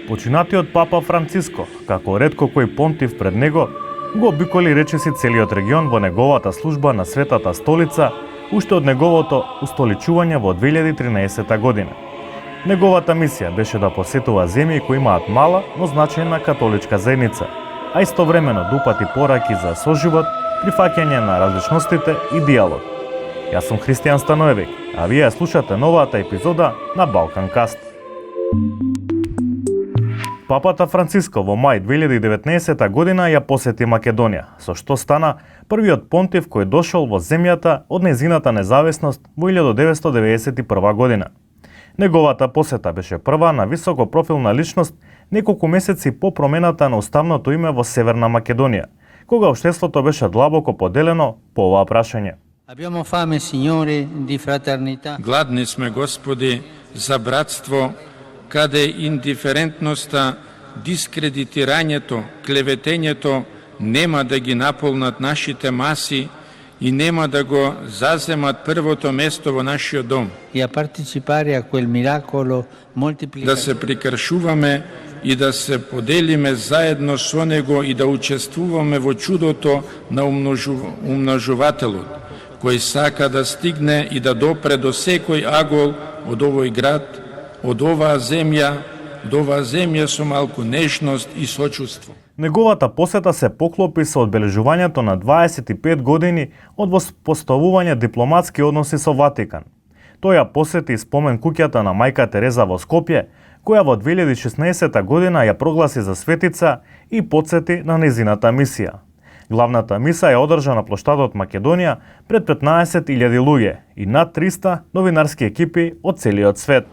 Починатиот папа Франциско, како ретко кој понтив пред него, го обиколи речиси целиот регион во неговата служба на Светата столица уште од неговото устоличување во 2013 година. Неговата мисија беше да посетува земји кои имаат мала, но значајна католичка заедница, а истовремено да упати пораки за соживот, прифаќање на различностите и диалог. Јас сум Христијан Станоевик, а вие слушате новата епизода на Балканкаст. Папата Франциско во мај 2019 година ја посети Македонија, со што стана првиот понтив кој дошол во земјата од нејзината независност во 1991 година. Неговата посета беше прва на високопрофилна личност неколку месеци по промената на уставното име во Северна Македонија, кога општеството беше длабоко поделено по оваа прашање. Гладни сме, Господи, за братство, каде индиферентноста, дискредитирањето, клеветењето нема да ги наполнат нашите маси и нема да го заземат првото место во нашиот дом. Да се прикршуваме и да се поделиме заедно со него и да учествуваме во чудото на умножувателот, кој сака да стигне и да допре до секој агол од овој град, од оваа земја со малку нежност и сочувство. Неговата посета се поклопи со одбележувањето на 25 години од воспоставување дипломатски односи со Ватикан. Тој ја посети спомен куќата на мајка Тереза во Скопје, која во 2016 година ја прогласи за светица и потсети на нејзината мисија. Главната миса ја одржа на плоштадот Македонија пред 15.000 луѓе и над 300 новинарски екипи од целиот свет.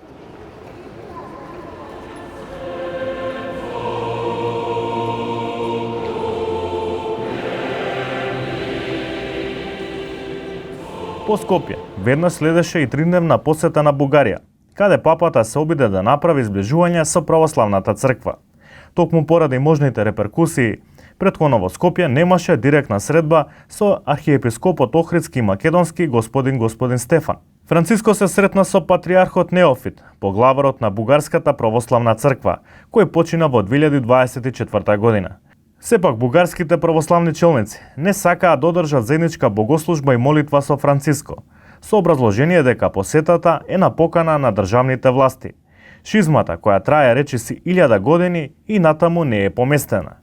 По Скопје веднаш следеше и тридневна посета на Бугарија, каде папата се обиде да направи зближување со православната црква. Токму поради можните реперкусии, претходно во Скопје немаше директна средба со архиепископот Охридски и македонски господин Стефан. Франциско се сретна со патриархот Неофит, поглаварот на Бугарската православна црква, кој почина во 2024 година. Сепак бугарските православни челници не сакаа да одржат заедничка богослужба и молитва со Франциско, со образложение дека посетата е на покана на државните власти. Шизмата, која трае речиси 1000 години, и натаму не е поместена.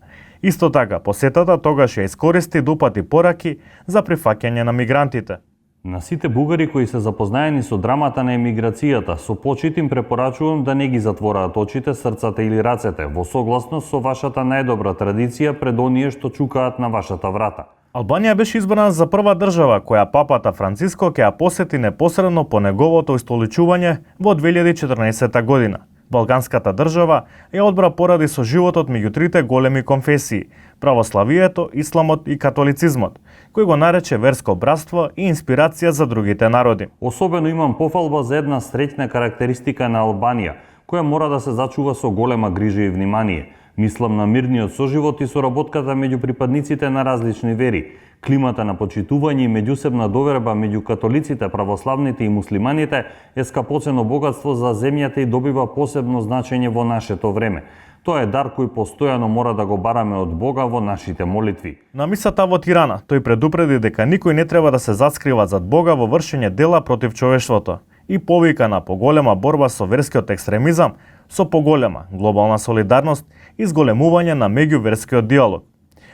Исто така, посетата тогаш ја искористи да упати пораки за прифаќање на мигрантите. На сите бугари кои се запознаени со драмата на емиграцијата, со почит им препорачувам да не ги затвораат очите, срцата или рацете, во согласност со вашата најдобра традиција пред оние што чукаат на вашата врата. Албанија беше избрана за прва држава која папата Франциско ќе ја посети непосредно по неговото устоличување во 2014 година. Балканската држава ја одбра поради со животот меѓу трите големи конфесии – православието, исламот и католицизмот, кој го нарече верско братство и инспирација за другите народи. Особено имам пофалба за една среќна карактеристика на Албанија, која мора да се зачува со голема грижа и внимание. Мислам на мирниот соживот и соработката меѓу припадниците на различни вери, климата на почитување и меѓусебна доверба меѓу католиците, православните и муслиманите е скапоцено богатство за земјата и добива посебно значење во нашето време. Тоа е дар кој постојано мора да го бараме од Бога во нашите молитви. На мисата во Тирана, тој предупреди дека никој не треба да се заскрива зад Бога во вршење дела против човештвото и повика на поголема борба со верскиот екстремизам, со поголема глобална солидарност и зголемување на меѓуверскиот диалог.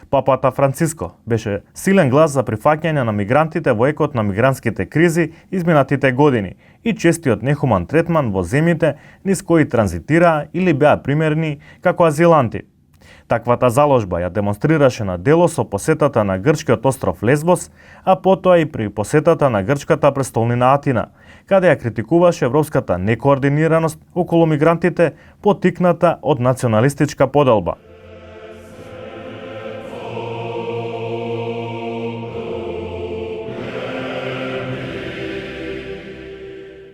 Папата Франциско беше силен глас за прифаќање на мигрантите во екот на мигрантските кризи изминатите години и честиот нехуман третман во земјите низ кои транзитираа или беа примерни како азиланти. Таквата заложба ја демонстрираше на дело со посетата на грчкиот остров Лесбос, а потоа и при посетата на грчката престолнина Атина, каде ја критикуваше европската некоординираност околу мигрантите, поттикната од националистичка поделба.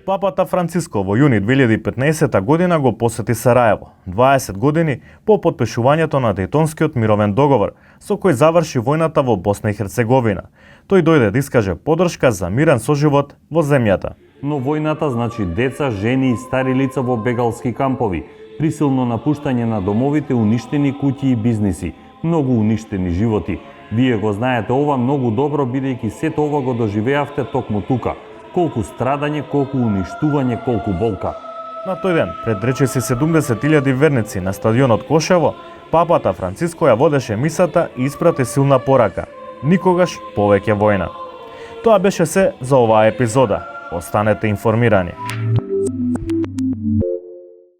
Папата Франциско во јуни 2015 година го посети Сараево, 20 години по потпишувањето на Дејтонскиот мировен договор, со кој заврши војната во Босна и Херцеговина. Тој дојде да искаже поддршка за мирен соживот во земјата. Но војната значи деца, жени и стари лица во бегалски кампови, Присилно напуштање на домовите, уништени куќи и бизниси, многу уништени животи. Вие го знаете ова многу добро, бидејќи сето ова го доживеавте токму тука. Колку страдање, колку уништување, колку болка. На тој ден, пред речиси 70.000 верници на стадионот Кошево, папата Франциско ја водеше мисата и испрати силна порака: никогаш повеќе војна. Тоа беше се за оваа епизода. Останете информирани.